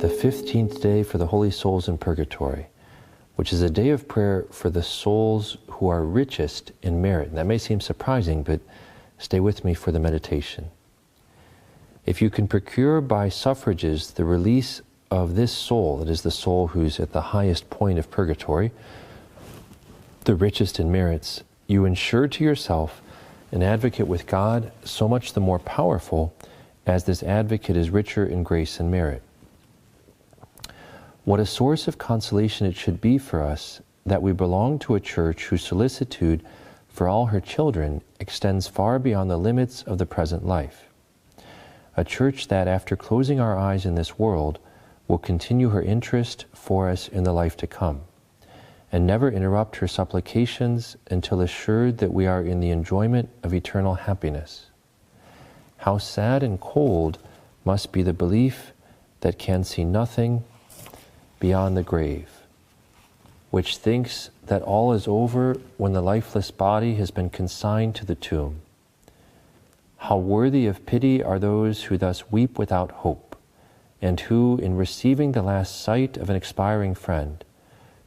the 15th day for the holy souls in Purgatory, which is a day of prayer for the souls who are richest in merit. And that may seem surprising, but stay with me for the meditation. If you can procure by suffrages the release of this soul, that is the soul who's at the highest point of purgatory, the richest in merits, you ensure to yourself an advocate with God, so much the more powerful as this advocate is richer in grace and merit. What a source of consolation it should be for us that we belong to a church whose solicitude for all her children extends far beyond the limits of the present life. A church that, after closing our eyes in this world, will continue her interest for us in the life to come, and never interrupt her supplications until assured that we are in the enjoyment of eternal happiness. How sad and cold must be the belief that can see nothing beyond the grave, which thinks that all is over when the lifeless body has been consigned to the tomb. How worthy of pity are those who thus weep without hope, and who, in receiving the last sight of an expiring friend,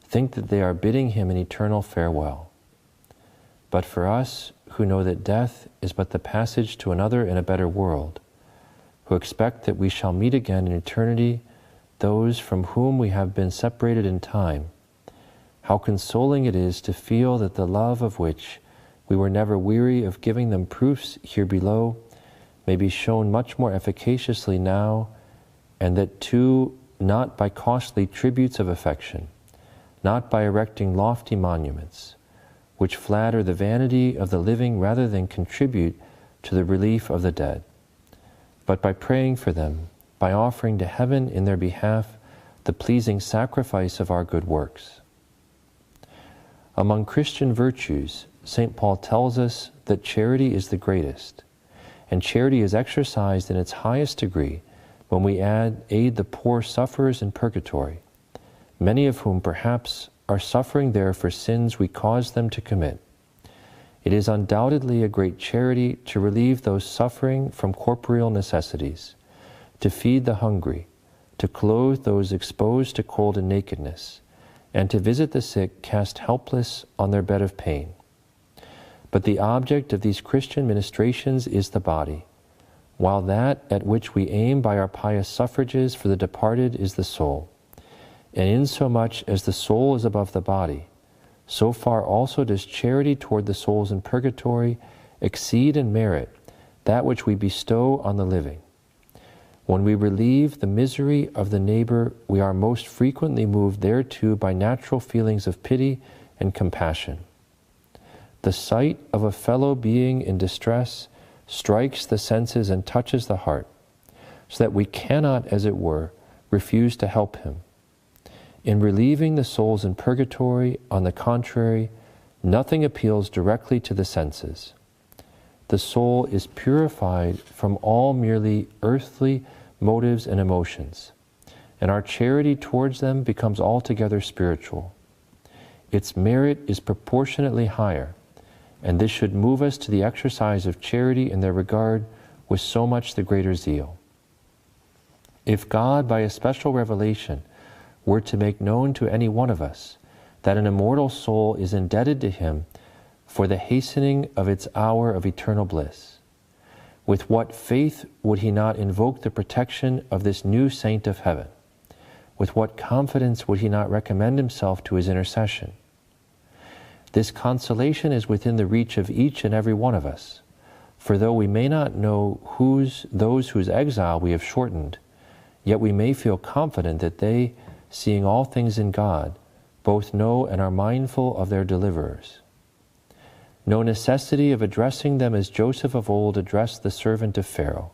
think that they are bidding him an eternal farewell. But for us, who know that death is but the passage to another and a better world, who expect that we shall meet again in eternity those from whom we have been separated in time, how consoling it is to feel that the love of which we were never weary of giving them proofs here below may be shown much more efficaciously now, and that too not by costly tributes of affection, not by erecting lofty monuments, which flatter the vanity of the living rather than contribute to the relief of the dead, but by praying for them, by offering to heaven in their behalf the pleasing sacrifice of our good works. Among Christian virtues, St. Paul tells us that charity is the greatest, and charity is exercised in its highest degree when we aid the poor sufferers in purgatory, many of whom perhaps are suffering there for sins we caused them to commit. It is undoubtedly a great charity to relieve those suffering from corporeal necessities, to feed the hungry, to clothe those exposed to cold and nakedness, and to visit the sick cast helpless on their bed of pain. But the object of these Christian ministrations is the body, while that at which we aim by our pious suffrages for the departed is the soul. And insomuch as the soul is above the body, so far also does charity toward the souls in purgatory exceed in merit that which we bestow on the living. When we relieve the misery of the neighbor, we are most frequently moved thereto by natural feelings of pity and compassion. The sight of a fellow being in distress strikes the senses and touches the heart, so that we cannot, as it were, refuse to help him. In relieving the souls in purgatory, on the contrary, nothing appeals directly to the senses. The soul is purified from all merely earthly motives and emotions, and our charity towards them becomes altogether spiritual. Its merit is proportionately higher, and this should move us to the exercise of charity in their regard with so much the greater zeal. If God, by a special revelation, were to make known to any one of us that an immortal soul is indebted to him for the hastening of its hour of eternal bliss, with what faith would he not invoke the protection of this new saint of heaven? With what confidence would he not recommend himself to his intercession? This consolation is within the reach of each and every one of us, for though we may not know those whose exile we have shortened, yet we may feel confident that they, seeing all things in God, both know and are mindful of their deliverers. No necessity of addressing them as Joseph of old addressed the servant of Pharaoh.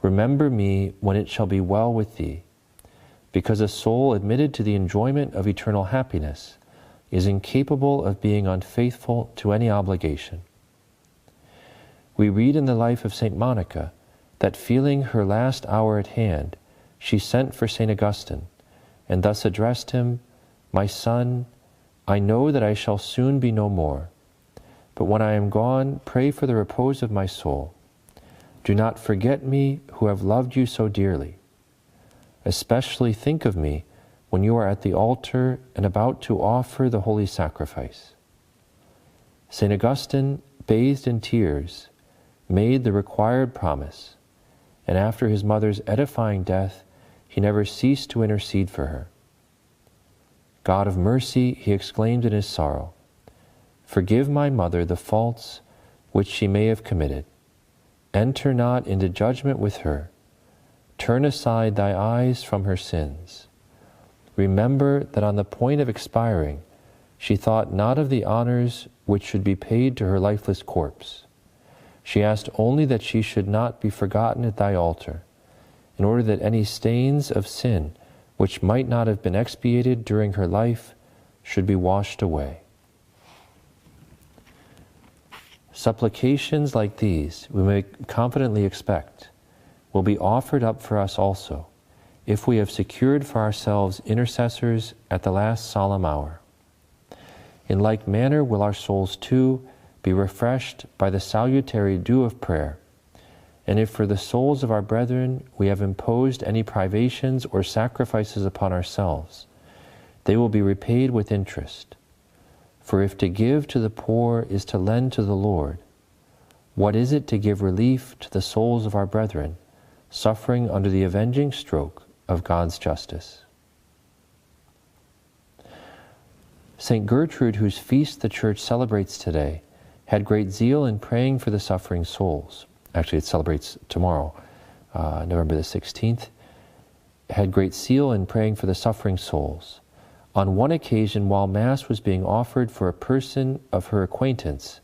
Remember me when it shall be well with thee, because a soul admitted to the enjoyment of eternal happiness is incapable of being unfaithful to any obligation. We read in the life of St. Monica that, feeling her last hour at hand, she sent for St. Augustine, and thus addressed him, "My son, I know that I shall soon be no more, but when I am gone, pray for the repose of my soul. Do not forget me who have loved you so dearly. especially think of me when you are at the altar and about to offer the holy sacrifice. St. Augustine, bathed in tears, made the required promise, and after his mother's edifying death, he never ceased to intercede for her. God of mercy, he exclaimed in his sorrow, forgive my mother the faults which she may have committed. Enter not into judgment with her. Turn aside thy eyes from her sins. Remember that on the point of expiring, she thought not of the honors which should be paid to her lifeless corpse. She asked only that she should not be forgotten at thy altar, in order that any stains of sin which might not have been expiated during her life should be washed away. Supplications like these, we may confidently expect, will be offered up for us also, if we have secured for ourselves intercessors at the last solemn hour. In like manner will our souls too be refreshed by the salutary dew of prayer, and if for the souls of our brethren we have imposed any privations or sacrifices upon ourselves, they will be repaid with interest. For if to give to the poor is to lend to the Lord, what is it to give relief to the souls of our brethren, suffering under the avenging stroke of God's justice? Saint Gertrude, whose feast the Church celebrates today, had great zeal in praying for the suffering souls. Actually, it celebrates tomorrow, November the 16th. Had great zeal in praying for the suffering souls. On one occasion, while Mass was being offered for a person of her acquaintance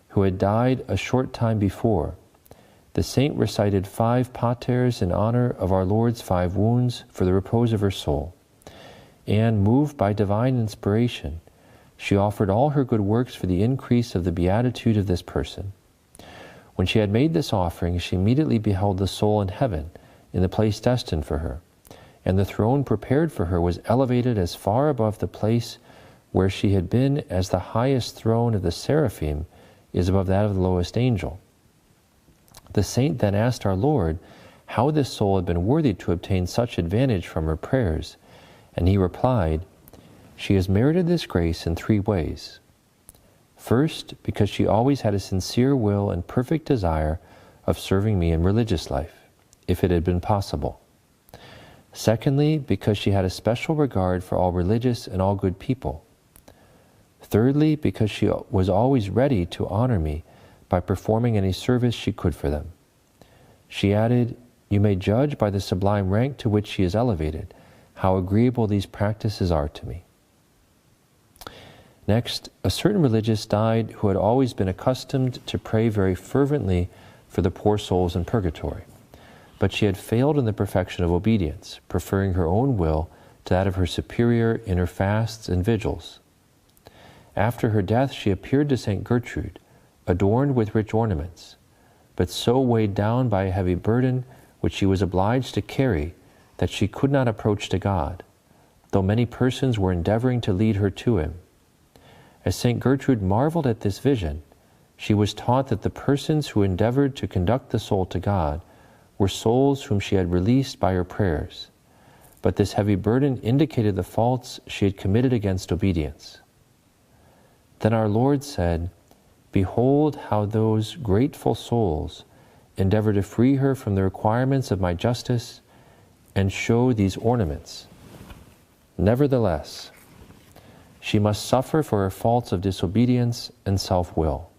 who had died a short time before, the saint recited 5 paters in honor of our Lord's 5 wounds for the repose of her soul. And, moved by divine inspiration, she offered all her good works for the increase of the beatitude of this person. When she had made this offering, she immediately beheld the soul in heaven, in the place destined for her, and the throne prepared for her was elevated as far above the place where she had been as the highest throne of the seraphim is above that of the lowest angel. The saint then asked our Lord how this soul had been worthy to obtain such advantage from her prayers, and he replied, she has merited this grace in 3 ways. First, because she always had a sincere will and perfect desire of serving me in religious life, if it had been possible. Secondly, because she had a special regard for all religious and all good people. Thirdly, because she was always ready to honor me by performing any service she could for them. She added, you may judge by the sublime rank to which she is elevated, how agreeable these practices are to me. Next, a certain religious died who had always been accustomed to pray very fervently for the poor souls in purgatory, but she had failed in the perfection of obedience, preferring her own will to that of her superior in her fasts and vigils. After her death, she appeared to St. Gertrude, adorned with rich ornaments, but so weighed down by a heavy burden which she was obliged to carry that she could not approach to God, though many persons were endeavoring to lead her to Him. As St. Gertrude marveled at this vision, she was taught that the persons who endeavored to conduct the soul to God were souls whom she had released by her prayers, but this heavy burden indicated the faults she had committed against obedience. Then our Lord said, behold how those grateful souls endeavor to free her from the requirements of my justice and show these ornaments. Nevertheless, she must suffer for her faults of disobedience and self-will.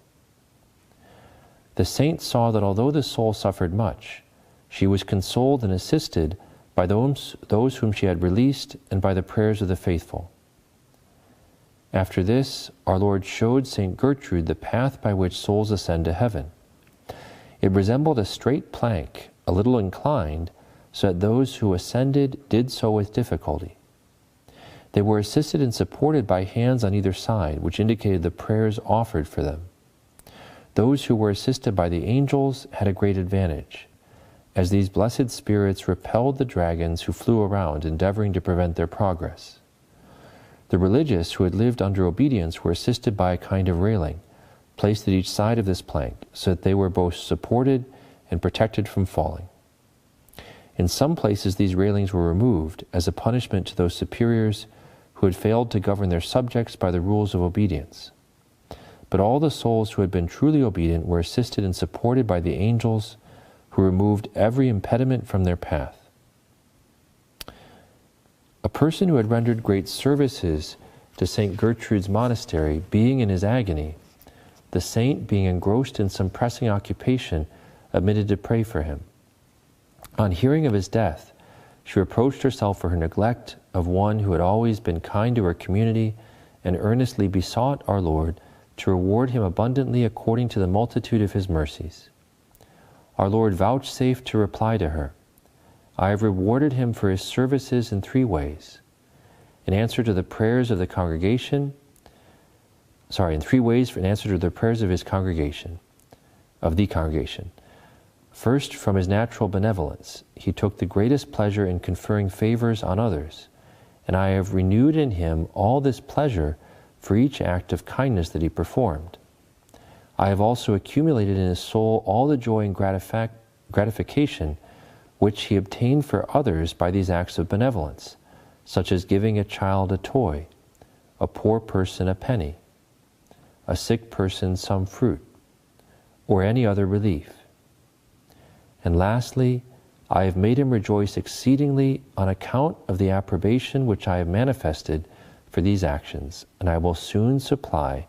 The saint saw that although the soul suffered much, she was consoled and assisted by those whom she had released and by the prayers of the faithful. After this, our Lord showed St. Gertrude the path by which souls ascend to heaven. It resembled a straight plank, a little inclined, so that those who ascended did so with difficulty. They were assisted and supported by hands on either side, which indicated the prayers offered for them. Those who were assisted by the angels had a great advantage, as these blessed spirits repelled the dragons who flew around, endeavoring to prevent their progress. The religious who had lived under obedience were assisted by a kind of railing, placed at each side of this plank, so that they were both supported and protected from falling. In some places, these railings were removed as a punishment to those superiors who had failed to govern their subjects by the rules of obedience. But all the souls who had been truly obedient were assisted and supported by the angels who removed every impediment from their path. A person who had rendered great services to St. Gertrude's monastery, being in his agony, the saint, being engrossed in some pressing occupation, omitted to pray for him. On hearing of his death, she reproached herself for her neglect of one who had always been kind to her community, and earnestly besought our Lord to reward him abundantly according to the multitude of his mercies. Our Lord vouchsafed to reply to her, "I have rewarded him for his services in 3 ways. In answer to the prayers of the congregation, in 3 ways in answer to the prayers of the congregation. First, from his natural benevolence, he took the greatest pleasure in conferring favors on others, and I have renewed in him all this pleasure for each act of kindness that he performed. I have also accumulated in his soul all the joy and gratification which he obtained for others by these acts of benevolence, such as giving a child a toy, a poor person a penny, a sick person some fruit, or any other relief. And lastly, I have made him rejoice exceedingly on account of the approbation which I have manifested for these actions, and I will soon supply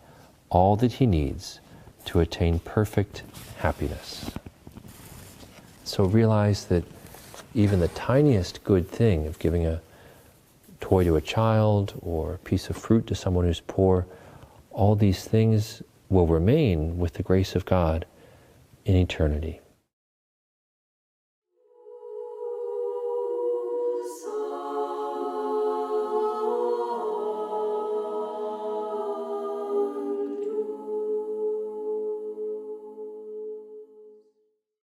all that he needs to attain perfect happiness." So realize that even the tiniest good thing of giving a toy to a child or a piece of fruit to someone who's poor, all these things will remain with the grace of God in eternity.